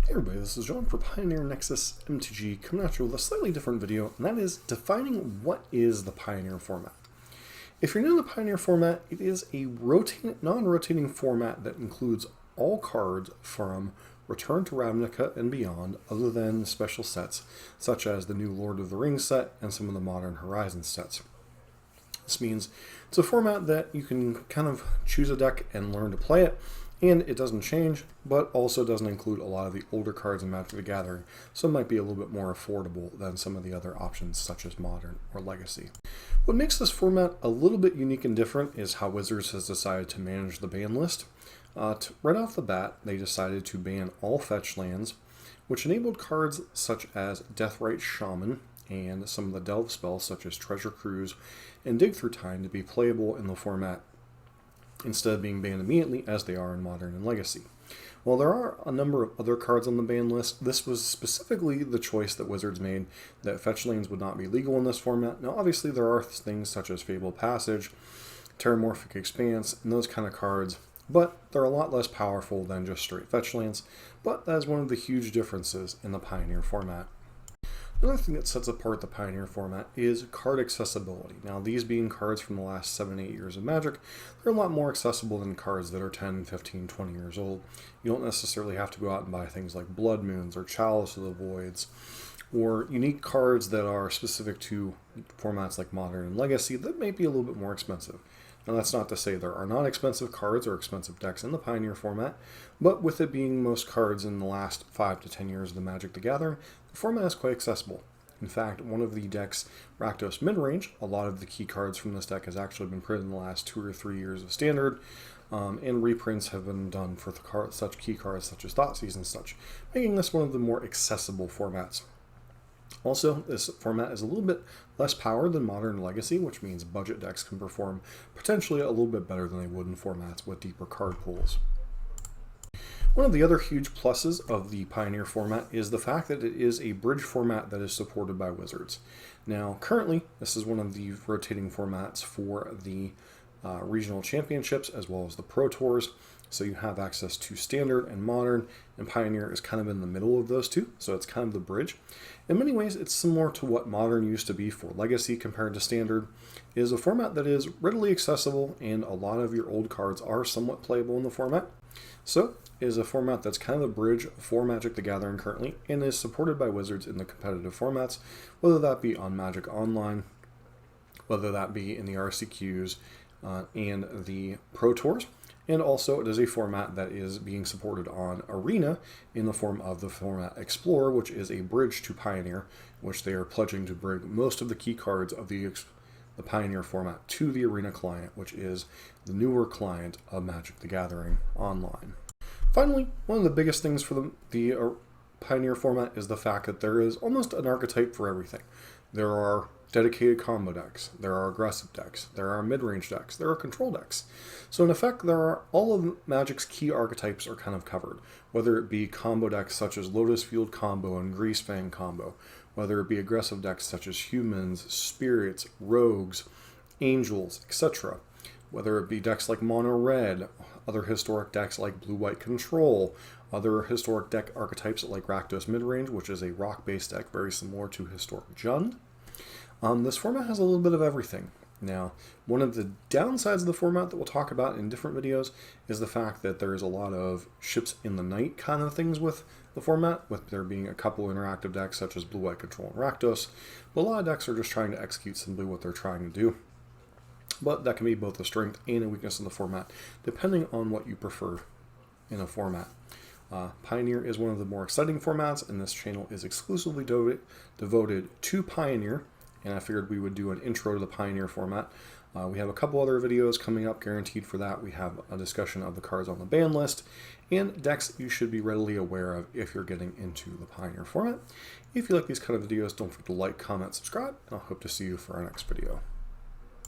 Hey everybody, this is John for Pioneer Nexus MTG, coming at you with a slightly different video, and that is defining what is the Pioneer format. If you're new to the Pioneer format, it is a non-rotating format that includes all cards from Return to Ravnica and beyond, other than special sets, such as the new Lord of the Rings set and some of the Modern Horizons sets. This means it's a format that you can kind of choose a deck and learn to play it, and it doesn't change, but also doesn't include a lot of the older cards in Magic the Gathering, so it might be a little bit more affordable than some of the other options such as Modern or Legacy. What makes this format a little bit unique and different is how Wizards has decided to manage the ban list. Right off the bat, they decided to ban all fetch lands, which enabled cards such as Deathrite Shaman and some of the delve spells such as Treasure Cruise and Dig Through Time to be playable in the format instead of being banned immediately as they are in Modern and Legacy. While there are a number of other cards on the ban list, this was specifically the choice that Wizards made, that fetch lands would not be legal in this format. Now obviously there are things such as Fabled Passage, Terramorphic Expanse, and those kind of cards, but they're a lot less powerful than just straight fetch lands, but that is one of the huge differences in the Pioneer format. Another thing that sets apart the Pioneer format is card accessibility. Now, these being cards from the last 7-8 years of Magic, they're a lot more accessible than cards that are 10, 15, 20 years old. You don't necessarily have to go out and buy things like Blood Moons or Chalice of the Voids, or unique cards that are specific to formats like Modern and Legacy that may be a little bit more expensive. Now, that's not to say there are not expensive cards or expensive decks in the Pioneer format, but with it being most cards in the last 5 to 10 years of the Magic the Gathering, the format is quite accessible. In fact, one of the decks, Rakdos Midrange, a lot of the key cards from this deck has actually been printed in the last 2 or 3 years of Standard, and reprints have been done for such key cards such as Thoughtseize and such, making this one of the more accessible formats. Also, this format is a little bit less powered than Modern and Legacy, which means budget decks can perform potentially a little bit better than they would in formats with deeper card pools. One of the other huge pluses of the Pioneer format is the fact that it is a bridge format that is supported by Wizards. Now, currently, this is one of the rotating formats for the regional championships as well as the Pro Tours. So you have access to Standard and Modern, and Pioneer is kind of in the middle of those two, so it's kind of the bridge. In many ways, it's similar to what Modern used to be for Legacy compared to Standard. It is a format that is readily accessible, and a lot of your old cards are somewhat playable in the format. So, it is a format that's kind of a bridge for Magic the Gathering currently, and is supported by Wizards in the competitive formats, whether that be on Magic Online, whether that be in the RCQs and the Pro Tours. And also, it is a format that is being supported on Arena in the form of the format Explorer, which is a bridge to Pioneer, which they are pledging to bring most of the key cards of the Pioneer format to the Arena client, which is the newer client of Magic the Gathering Online. Finally, one of the biggest things for the Pioneer format is the fact that there is almost an archetype for everything. There are dedicated combo decks, there are aggressive decks, there are mid-range decks, there are control decks. So in effect, there are all of Magic's key archetypes are kind of covered, whether it be combo decks such as Lotus Field combo and Greasefang combo, whether it be aggressive decks such as humans, spirits, rogues, angels, etc. Whether it be decks like Mono Red, other historic decks like Blue-White Control, other historic deck archetypes like Rakdos Midrange, which is a rock-based deck very similar to historic Jund. This format has a little bit of everything. Now, one of the downsides of the format that we'll talk about in different videos is the fact that there is a lot of ships in the night kind of things with the format, with there being a couple interactive decks such as Blue-White Control and Rakdos, but a lot of decks are just trying to execute simply what they're trying to do. But that can be both a strength and a weakness in the format, depending on what you prefer in a format. Pioneer is one of the more exciting formats, and this channel is exclusively devoted to Pioneer, and I figured we would do an intro to the Pioneer format. We have a couple other videos coming up guaranteed for that. We have a discussion of the cards on the ban list, and decks you should be readily aware of if you're getting into the Pioneer format. If you like these kind of videos, don't forget to like, comment, subscribe, and I'll hope to see you for our next video.